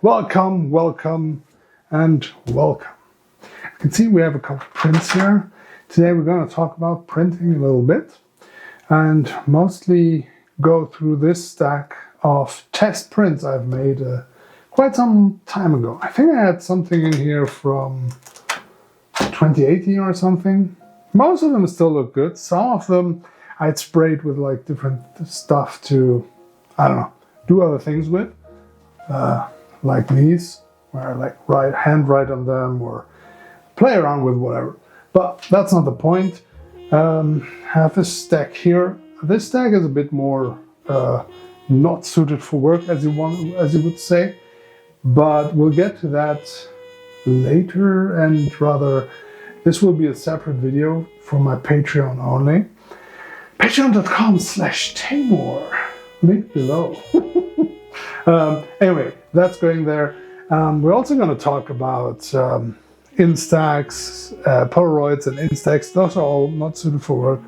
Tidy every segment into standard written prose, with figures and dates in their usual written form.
Welcome, welcome, and welcome. You can see we have a couple of prints here. Today we're going to talk about printing a little bit and mostly go through this stack of test prints I've made quite some time ago. I think I had something in here from 2018 or something. Most of them still look good. Some of them I'd sprayed with like different stuff to, I don't know, do other things with. Like these, where I like handwrite on them or play around with whatever. But that's not the point. I have this stack here. This stack is a bit more not suited for work, as you would say. But we'll get to that later, and rather, this will be a separate video for my Patreon only. Patreon.com/Teymur. Link below. Anyway, that's going there. We're also going to talk about Instax, Polaroids and Instax. Those are all not suited for work.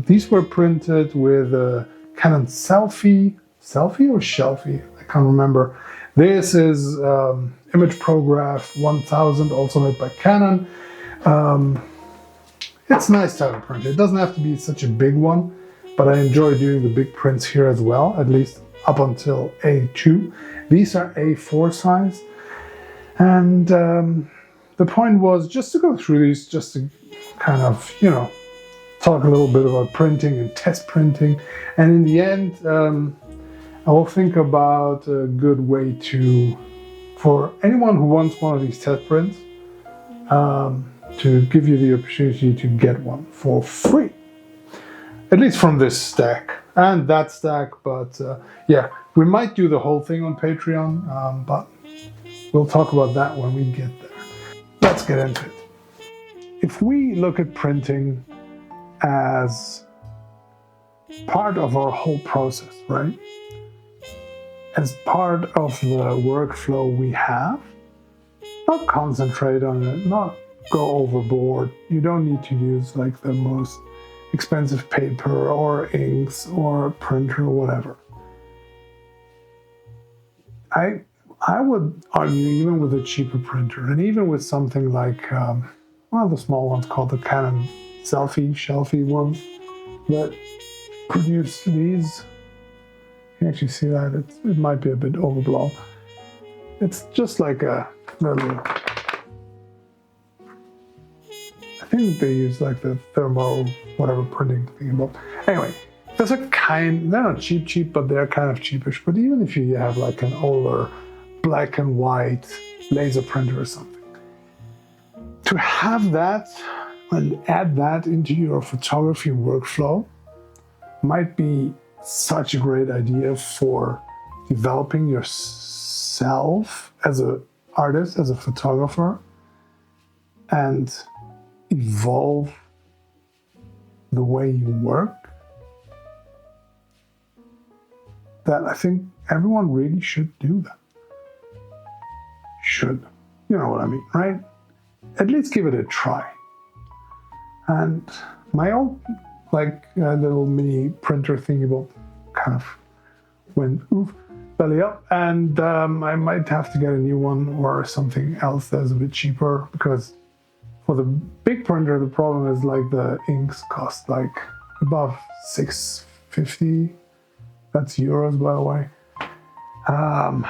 These were printed with a Canon selfie or shelfie? I can't remember. This is Image Prograph 1000, also made by Canon. It's nice to have a printer. It doesn't have to be such a big one, but I enjoy doing the big prints here as well, at least up until A2. These are A4 size. And the point was just to go through these, just to kind of, talk a little bit about printing and test printing. And in the end, I will think about a good way for anyone who wants one of these test prints, to give you the opportunity to get one for free. At least from this stack and that stack, but yeah, we might do the whole thing on Patreon, but we'll talk about that when we get there. Let's get into it. If we look at printing as part of our whole process, right? As part of the workflow we have, not concentrate on it, not go overboard. You don't need to use like the most expensive paper or inks or printer or whatever. I would argue even with a cheaper printer and even with something like the small ones called the Canon shelfie ones that produce these. You can actually see that it might be a bit overblown. It's just like a little, I think they use like the thermo whatever printing thing. But anyway, there's they're not cheap, but they're kind of cheapish. But even if you have like an older black and white laser printer or something, to have that and add that into your photography workflow might be such a great idea for developing yourself as an artist, as a photographer, and evolve the way you work, that I think everyone really should do that. Should. You know what I mean, right? At least give it a try. And my own little mini printer thingy kind of went belly up, and I might have to get a new one or something else that's a bit cheaper, because for the big printer the problem is like the inks cost like above $650. That's euros, by the way. I've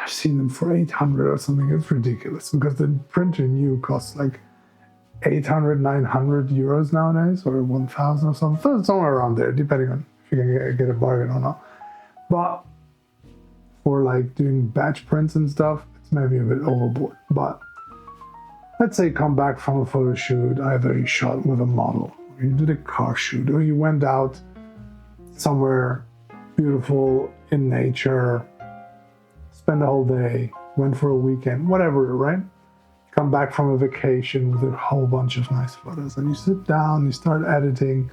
seen them for 800 or something. It's ridiculous because the printer new costs like 800, 900 euros nowadays, or 1,000 or something. Somewhere around there, depending on if you can get a bargain or not. But for like doing batch prints and stuff, it's maybe a bit overboard. But let's say come back from a photo shoot, either you shot with a model, or you did a car shoot, or you went out somewhere beautiful in nature, spend a whole day, went for a weekend, whatever, right? Come back from a vacation with a whole bunch of nice photos, and you sit down, you start editing,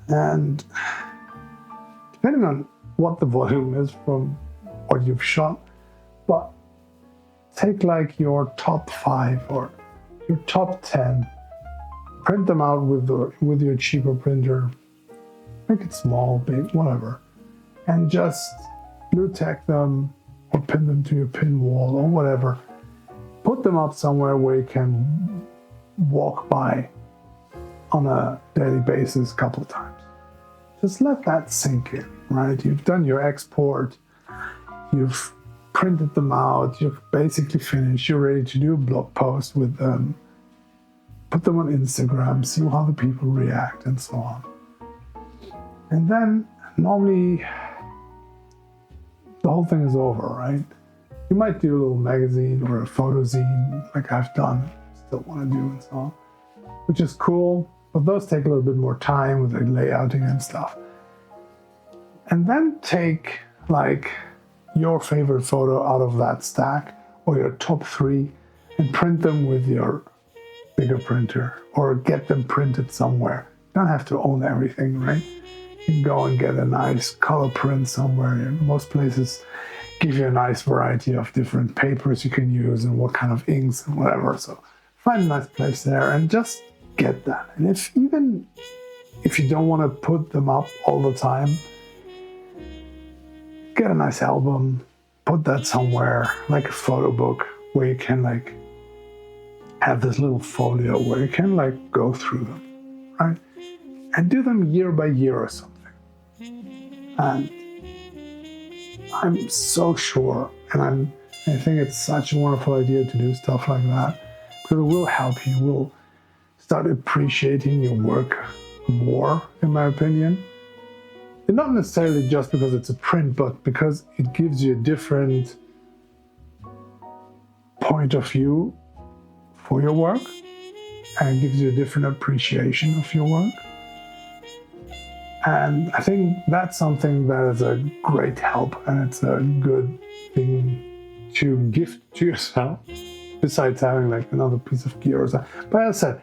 and depending on what the volume is from what you've shot, but take like your top 5 or your top 10, print them out with your cheaper printer, make it small, big, whatever, and just blue tack them or pin them to your pin wall or whatever. Put them up somewhere where you can walk by on a daily basis a couple of times. Just let that sink in, right? You've done your export, you've printed them out, you're basically finished, you're ready to do a blog post with them, put them on Instagram, see how the people react and so on. And then normally the whole thing is over, right? You might do a little magazine or a photo zine like I've done, still want to do and so on, which is cool, but those take a little bit more time with the layouting and stuff. And then take like your favorite photo out of that stack or your top 3 and print them with your bigger printer or get them printed somewhere. You don't have to own everything, right? You can go and get a nice color print somewhere. Most places give you a nice variety of different papers you can use and what kind of inks and whatever. So find a nice place there and just get that. And even if you don't want to put them up all the time, get a nice album, put that somewhere, like a photo book, where you can like have this little folio where you can like go through them, right? And do them year by year or something. And I'm so sure, and I think it's such a wonderful idea to do stuff like that, because it will help you. Will start appreciating your work more, in my opinion. And not necessarily just because it's a print, but because it gives you a different point of view for your work, and it gives you a different appreciation of your work. And I think that's something that is a great help, and it's a good thing to gift to yourself, besides having like another piece of gear or something. But as I said,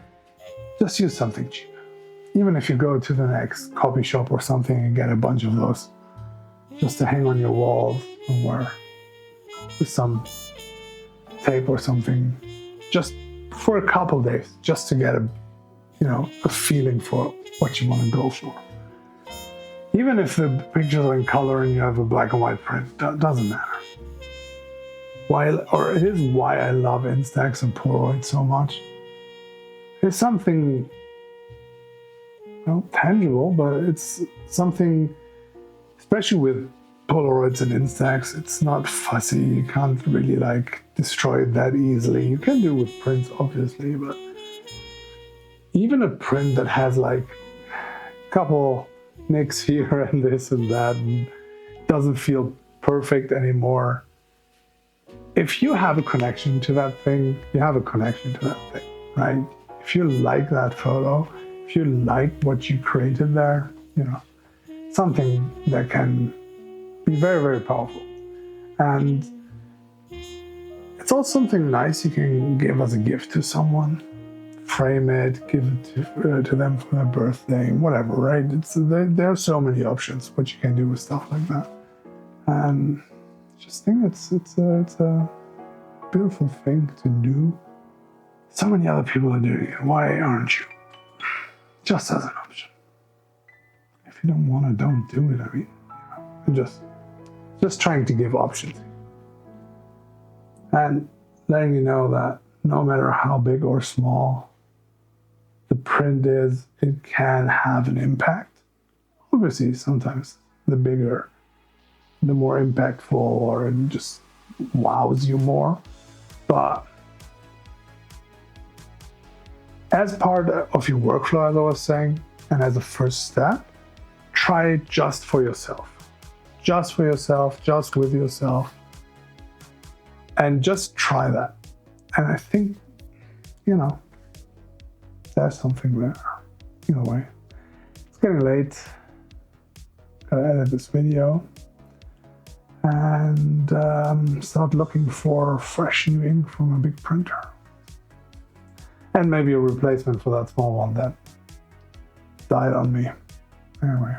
just use something cheap. Even if you go to the next copy shop or something and get a bunch of those just to hang on your wall somewhere with some tape or something, just for a couple days, just to get a feeling for what you want to go for. Even if the pictures are in color and you have a black and white print, doesn't matter. It is why I love Instax and Polaroid so much. It's something tangible, but it's something, especially with Polaroids and Instax, it's not fussy. You can't really like destroy it that easily. You can do with prints, obviously, but even a print that has like a couple nicks here and this and that and doesn't feel perfect anymore. If you have a connection to that thing, you have a connection to that thing, right? If you like that photo, if you like what you created there, something that can be very, very powerful. And it's also something nice you can give as a gift to someone. Frame it, give it to them for their birthday, whatever, right? There are so many options what you can do with stuff like that. And I just think it's a beautiful thing to do. So many other people are doing it. Why aren't you? Just as an option. If you don't want to, don't do it. I mean, I'm just trying to give options. And letting you know that no matter how big or small the print is, it can have an impact. Obviously, sometimes the bigger, the more impactful, or it just wows you more. But as part of your workflow, as I was saying, and as a first step, try it just for yourself. Just for yourself, just with yourself. And just try that. And I think, there's something there. Either way. It's getting late. Gotta edit this video. And start looking for fresh new ink from a big printer. And maybe a replacement for that small one that died on me. Anyway.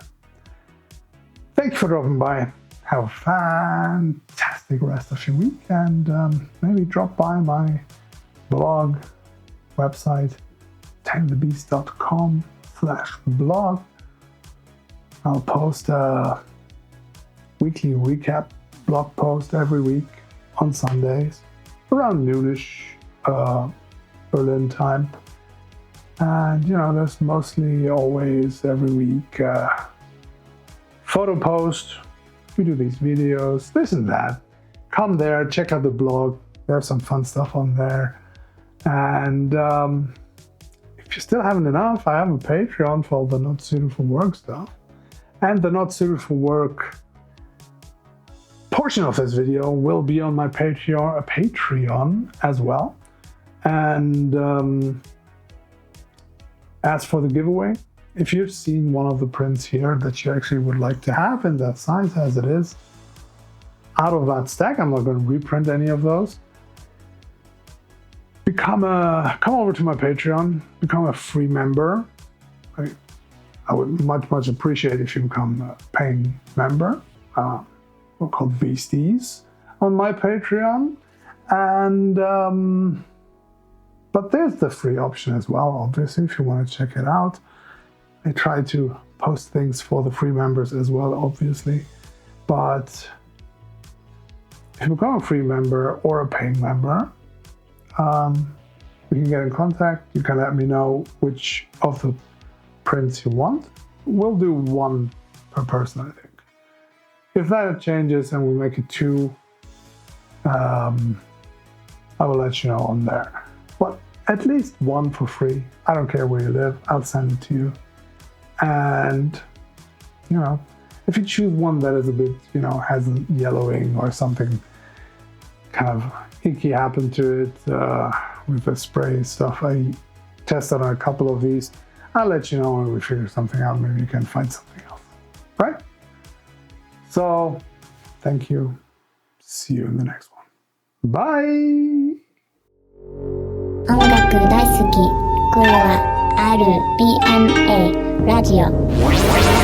Thank you for dropping by. Have a fantastic rest of your week, and maybe drop by my blog website, tamethebeast.com/blog. I'll post a weekly recap blog post every week on Sundays around noonish Berlin time. And there's mostly always every week photo post. We do these videos, this and that. Come there, check out the blog. There's some fun stuff on there. And if you still haven't enough, I have a Patreon for all the not suited for work stuff. And the not suited for work portion of this video will be on my Patreon as well. And as for the giveaway, if you've seen one of the prints here that you actually would like to have in that size as it is, out of that stack, I'm not going to reprint any of those. Come over to my Patreon, become a free member. I would much appreciate if you become a paying member. We're called Beasties on my Patreon. And but there's the free option as well, obviously, if you want to check it out. I try to post things for the free members as well, obviously. But if you become a free member or a paying member, we can get in contact. You can let me know which of the prints you want. We'll do one per person, I think. If that changes and we make it 2, I will let you know on there. But at least 1 for free. I don't care where you live. I'll send it to you. And, if you choose one that is a bit, has a yellowing or something kind of icky happened to it with the spray stuff. I tested on a couple of these. I'll let you know when we figure something out. Maybe you can find something else. Right? So, thank you. See you in the next one. Bye! 音楽大好き。これは RBNA ラジオ。